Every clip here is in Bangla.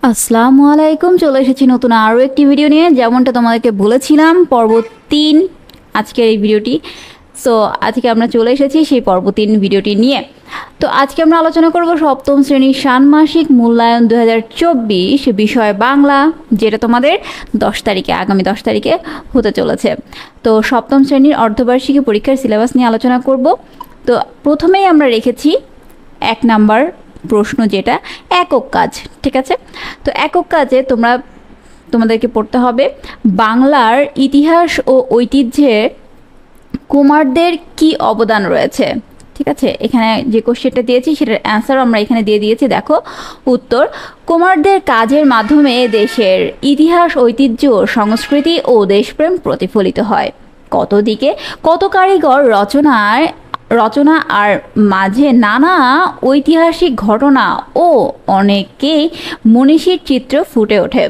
আসসালামু আলাইকুম। চলে এসেছি নতুন আরও একটি ভিডিও নিয়ে। যেমনটা তোমাদেরকে বলেছিলাম পর্ব 3 আজকের এই ভিডিওটি। সো আজকে আমরা চলে এসেছি সেই পর্ব 3 ভিডিওটি নিয়ে। তো আজকে আমরা আলোচনা করব সপ্তম শ্রেণীর ষান্মাসিক মূল্যায়ন 2024 বিষয় বাংলা, যেটা তোমাদের 10 তারিখে আগামী 10 তারিখে হতে চলেছে। তো সপ্তম শ্রেণীর অর্ধবার্ষিকী পরীক্ষার সিলেবাস নিয়ে আলোচনা করব। তো প্রথমেই আমরা রেখেছি 1 নাম্বার প্রশ্ন, যেটা একক কাজ। ঠিক আছে, তো একক কাজে তোমাদেরকে পড়তে হবে বাংলার ইতিহাস ও ঐতিহ্যে কুমারদের কি অবদান রয়েছে। ঠিক আছে, এখানে যে কোশ্চেনটা দিয়েছি সেটার অ্যান্সারও আমরা এখানে দিয়ে দিয়েছি। দেখো উত্তর: কুমারদের কাজের মাধ্যমে দেশের ইতিহাস, ঐতিহ্য, সংস্কৃতি ও দেশপ্রেম প্রতিফলিত হয়। কত দিকে কত কারিগর রচনা আর মাঝে নানা ঐতিহাসিক ঘটনা ও অনেকেই মনীষীর চিত্র ফুটে ওঠে,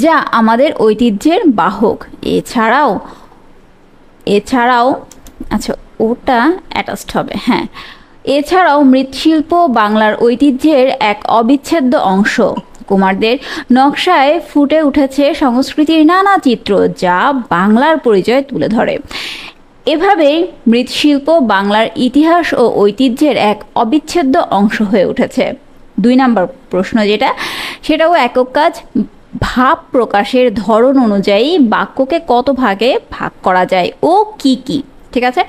যা আমাদের ঐতিহ্যের বাহক। এছাড়াও আচ্ছা, ওটা অ্যাটাচড হবে। হ্যাঁ, এছাড়াও মৃৎশিল্প বাংলার ঐতিহ্যের এক অবিচ্ছেদ্য অংশ। কুমারদের নকশায় ফুটে উঠেছে সংস্কৃতির নানা চিত্র, যা বাংলার পরিচয় তুলে ধরে। এভাবেই মৃৎশিল্প বাংলার ইতিহাস ও ঐতিহ্যের এক অবিচ্ছেদ্য অংশ হয়ে উঠেছে। 2 নাম্বার প্রশ্ন সেটাও একক কাজ। ভাব প্রকাশের ধরন অনুযায়ী বাক্যকে কত ভাগে ভাগ করা যায় ও কি কি? ঠিক আছে,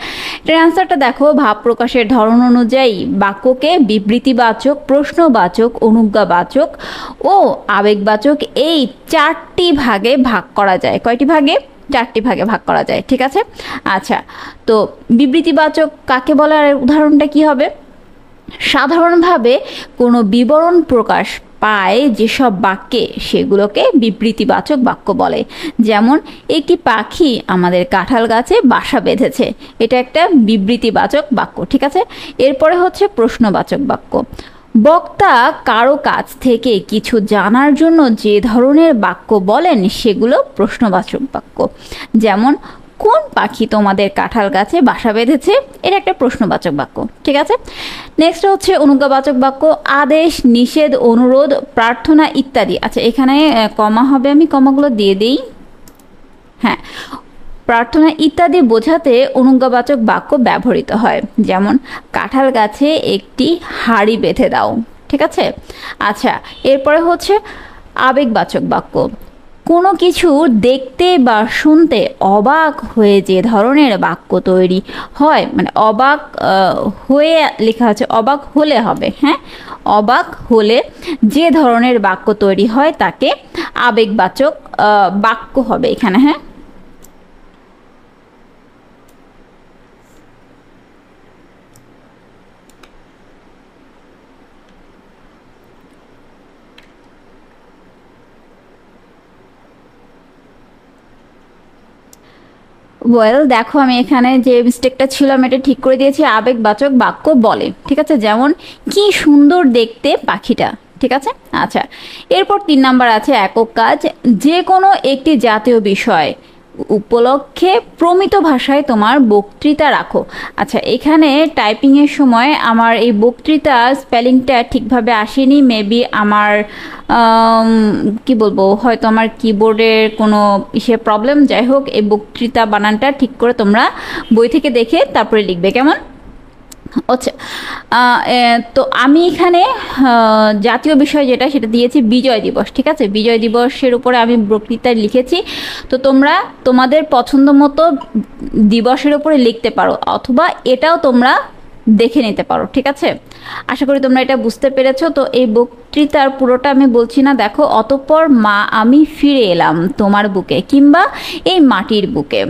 এটার অ্যান্সারটা দেখো। ভাব প্রকাশের ধরন অনুযায়ী বাক্যকে বিবৃতিবাচক, প্রশ্নবাচক, অনুজ্ঞাবাচক ও আবেগবাচক এই 4টি ভাগে ভাগ করা যায়। কয়টি ভাগে? 4টি ভাগে ভাগ করা যায়। ঠিক আছে, আচ্ছা, তো বিবৃতিবাচক কাকে বলে আর উদাহরণটা কি হবে? সাধারণভাবে কোনো বিবরণ প্রকাশ পায় যেসব বাক্যে, সেগুলোকে বিবৃতিবাচক বাক্য বলে। যেমন, একটি পাখি আমাদের কাঁঠাল গাছে বাসা বেঁধেছে, এটা একটা বিবৃতিবাচক বাক্য। ঠিক আছে, এরপরে হচ্ছে প্রশ্নবাচক বাক্য। বক্তা কারো কাছ থেকে কিছু জানার জন্য যে ধরনের বাক্য বলেন, সেগুলো প্রশ্নবাচক বাক্য। যেমন, কোন পাখি তোমাদের কাঁঠাল গাছে বাসা বেঁধেছে, এটা একটা প্রশ্নবাচক বাক্য। ঠিক আছে, নেক্সট হচ্ছে অনুজ্ঞাবাচক বাক্য। আদেশ, নিষেধ, অনুরোধ, প্রার্থনা ইত্যাদি। আচ্ছা, এখানে কমা হবে, আমি কমাগুলো দিয়ে দিই। হ্যাঁ, প্রার্থনা ইত্যাদি বোঝাতে অনুজ্ঞাবাচক বাক্য ব্যবহৃত হয়। যেমন, কাঁঠাল গাছে একটি হাঁড়ি বেঁধে দাও। ঠিক আছে, আচ্ছা, এরপরে হচ্ছে আবেগবাচক বাক্য। কোনো কিছু দেখতে বা শুনতে অবাক হয়ে যে ধরনের বাক্য তৈরি হয়, মানে অবাক হয়ে লেখা আছে, অবাক হলে হবে। হ্যাঁ, অবাক হলে যে ধরনের বাক্য তৈরি হয় তাকে আবেগবাচক বাক্য হবে এখানে। হ্যাঁ, দেখো আমি এখানে যে মিস্টেকটা ছিল আমি এটা ঠিক করে দিয়েছি। আবেগবাচক বাক্য বলে। ঠিক আছে, যেমন, কি সুন্দর দেখতে পাখিটা। ঠিক আছে, আচ্ছা, এরপর 3 নাম্বার আছে একক কাজ। যে কোনো একটি জাতীয় বিষয় উপলক্ষে প্রমিত ভাষায় তোমার বক্তৃতা রাখো। আচ্ছা, এখানে টাইপিংয়ের সময় আমার এই বক্তৃতা স্পেলিংটা ঠিকভাবে আসেনি। মেবি আমার কি বলবো, হয়তো আমার কিবোর্ডের কোনো প্রবলেম। যাই হোক, এই বক্তৃতা বানানটা ঠিক করে তোমরা বই থেকে দেখে তারপরে লিখবে, কেমন? আচ্ছা, তো আমি এখানে জাতীয় বিষয় যেটা সেটা দিয়েছি বিজয় দিবস। ঠিক আছে, বিজয় দিবসের উপরে আমি বক্তৃতা লিখেছি। তো তোমরা তোমাদের পছন্দ মতো দিবসের উপরে লিখতে পারো, অথবা এটাও তোমরা দেখে নিতে পারো। ঠিক আছে, আশা করি তোমরা এটা বুঝতে পেরেছো। তো এই বক্তৃতার পুরোটা আমি বলছি না। দেখো, অতঃপর মা আমি ফিরে এলাম তোমার বুকে, কিংবা এই মাটির বুকে,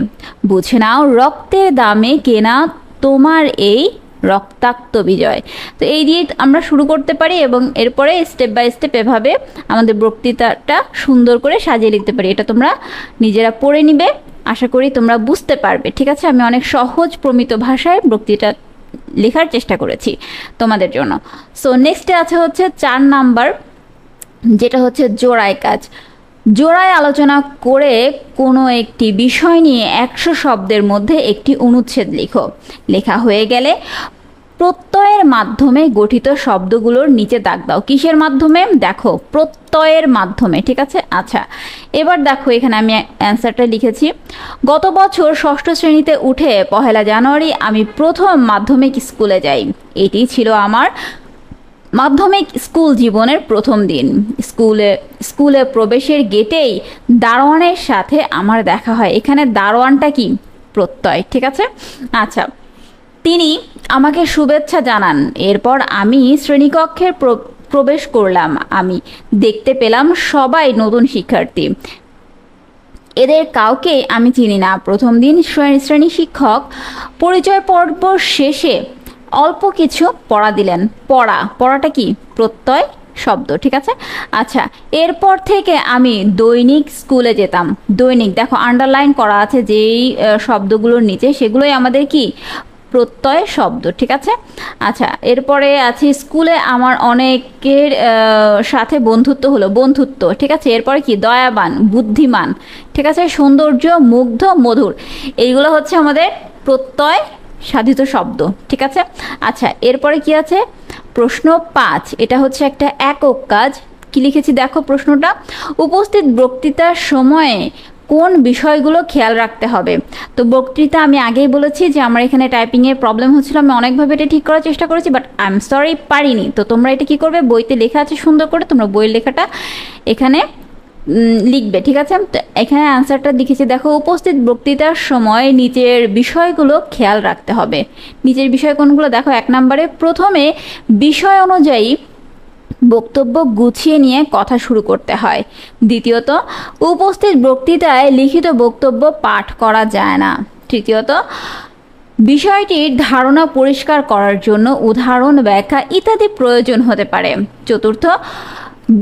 বুঝে নাও রক্তের দামে কেনা তোমার এই রক্তাক্ত বিজয়। তো এই দিয়ে আমরা শুরু করতে পারি এবং এরপরে স্টেপ বাই স্টেপ এভাবে আমাদের বক্তৃতাটা সুন্দর করে সাজিয়ে লিখতে পারি। এটা তোমরা নিজেরা পড়ে নিবে, আশা করি তোমরা বুঝতে পারবে। ঠিক আছে, আমি অনেক সহজ প্রমিত ভাষায় বক্তৃতা লেখার চেষ্টা করেছি তোমাদের জন্য। সো নেক্সটে আছে হচ্ছে 4 নাম্বার, যেটা হচ্ছে জোড়ায় কাজ। জোড়ায় আলোচনা করে কোনো একটি বিষয় নিয়ে 100 শব্দের মধ্যে একটি অনুচ্ছেদ লিখো। লেখা হয়ে গেলে প্রত্যয়ের মাধ্যমে গঠিত শব্দগুলোর নিচে দাগ দাও। কিসের মাধ্যমে? দেখো প্রত্যয়ের মাধ্যমে, ঠিক আছে। আচ্ছা এবার দেখো এখানে আমি অ্যান্সারটা লিখেছি, গত বছর 6ষ্ঠ শ্রেণীতে উঠে 1 জানুয়ারি আমি প্রথম মাধ্যমিক স্কুলে যাই। এটি ছিল আমার মাধ্যমিক স্কুল জীবনের প্রথম দিন। স্কুলে প্রবেশের গেটেই দারোয়ানের সাথে আমার দেখা হয়। এখানে দারোয়ানটা কি? প্রত্যয়, ঠিক আছে। আচ্ছা তিনি আমাকে শুভেচ্ছা জানান। এরপর আমি শ্রেণীকক্ষে প্রবেশ করলাম। আমি দেখতে পেলাম সবাই নতুন শিক্ষার্থী। এদের কাউকে আমি চিনি না। প্রথম দিন শ্রেণী শিক্ষক পরিচয় পর্ব শেষে অল্প কিছু পড়া দিলেন। পড়াটা কি? প্রত্যয় শব্দ, ঠিক আছে। আচ্ছা এরপর থেকে আমি দৈনিক স্কুলে যেতাম। দৈনিক দেখো আন্ডারলাইন করা আছে যেই শব্দগুলোর নিচে, সেগুলোই আমাদের কি? প্রত্যয় শব্দ, ঠিক আছে। আচ্ছা এরপরে আছে স্কুলে আমার অনেকের সাথে বন্ধুত্ব হলো। বন্ধুত্ব, ঠিক আছে। এরপরে কি? দয়াবান, বুদ্ধিমান, ঠিক আছে। সৌন্দর্য, মুগ্ধ, মধুর, এইগুলো হচ্ছে আমাদের প্রত্যয় সাধিত শব্দ, ঠিক আছে। আচ্ছা এরপরে কি আছে? প্রশ্ন 5, এটা হচ্ছে একটা একক কাজ। কি লিখেছি দেখো প্রশ্নটা, উপস্থিত বক্তৃতার সময়ে কোন বিষয়গুলো খেয়াল রাখতে হবে। তো বক্তৃতা আমি আগেই বলেছি যে আমার এখানে টাইপিংয়ের প্রবলেম হচ্ছিল, আমি অনেকভাবে এটা ঠিক করার চেষ্টা করেছি, বাট আই এম সরি পারিনি। তো তোমরা এটা কি করবে, বইতে লেখা আছে সুন্দর করে, তোমরা বইয়ের লেখাটা এখানে লিখবে, ঠিক আছে। তো এখানে অ্যান্সারটা লিখেছি দেখো, উপস্থিত বক্তৃতার সময় নিচের বিষয়গুলো খেয়াল রাখতে হবে। নিচের বিষয় কোনগুলো দেখো, 1 নম্বরে প্রথমে বিষয় অনুযায়ী বক্তব্য গুছিয়ে নিয়ে কথা শুরু করতে হয়। দ্বিতীয়ত উপস্থিত বক্তৃতায় লিখিত বক্তব্য পাঠ করা যায় না। তৃতীয়ত বিষয়টির ধারণা পরিষ্কার করার জন্য উদাহরণ, ব্যাখ্যা ইত্যাদি প্রয়োজন হতে পারে। চতুর্থ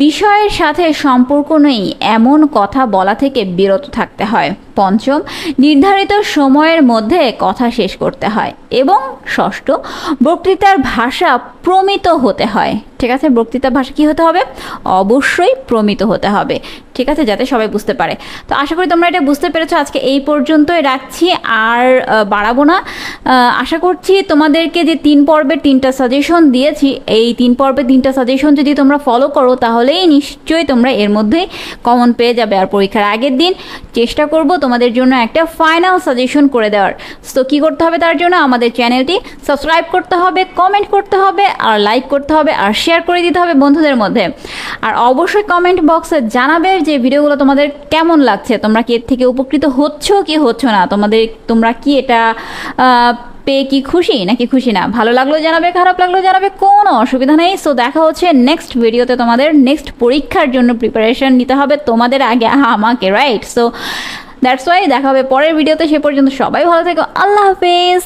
বিষয়ের সাথে সম্পর্ক নেই এমন কথা বলা থেকে বিরত থাকতে হয়। পঞ্চম নির্ধারিত সময়ের মধ্যে কথা শেষ করতে হয়। এবং ষষ্ঠ বক্তৃতার ভাষা প্রমিত হতে হয়, ঠিক আছে। বক্তৃতার ভাষা কি হতে হবে? অবশ্যই প্রমিত হতে হবে, ঠিক আছে, যাতে সবাই বুঝতে পারে। তো আশা করি তোমরা এটা বুঝতে পেরেছো। আজকে এই পর্যন্তই রাখছি, আর বাড়াবো না। আশা করছি তোমাদেরকে যে 3 পর্বের 3টা সাজেশন দিয়েছি, এই 3 পর্বের 3টা সাজেশন যদি তোমরা ফলো করো তাহলেই নিশ্চয়ই তোমরা এর মধ্যে কমন পেয়ে যাবে। আর পরীক্ষার আগের দিন চেষ্টা করব তোমাদের জন্য একটা ফাইনাল সাজেশন করে দেওয়ার। তো কী করতে হবে তার জন্য? আমাদের চ্যানেলটি সাবস্ক্রাইব করতে হবে, কমেন্ট করতে হবে, আর লাইক করতে হবে, আর শেয়ার করে দিতে হবে বন্ধুদের মধ্যে। আর অবশ্যই কমেন্ট বক্সে জানাবে যে ভিডিওগুলো তোমাদের কেমন লাগছে, তোমরা কি এর থেকে উপকৃত হচ্ছ কি হচ্ছ না, তোমরা কি এটা পেয়ে কি খুশি নাকি খুশি না। ভালো লাগলো জানাবে, খারাপ লাগলো জানাবে, কোনো অসুবিধা নেই। সো দেখা হচ্ছে নেক্সট ভিডিওতে। তোমাদের নেক্সট পরীক্ষার জন্য প্রিপারেশন নিতে হবে তোমাদের আগে আমাকে, রাইট? সো দ্যাটস ওয়াই দেখা হবে পরের ভিডিওতে। সে পর্যন্ত সবাই ভালো থেকো। আল্লাহ হাফেজ।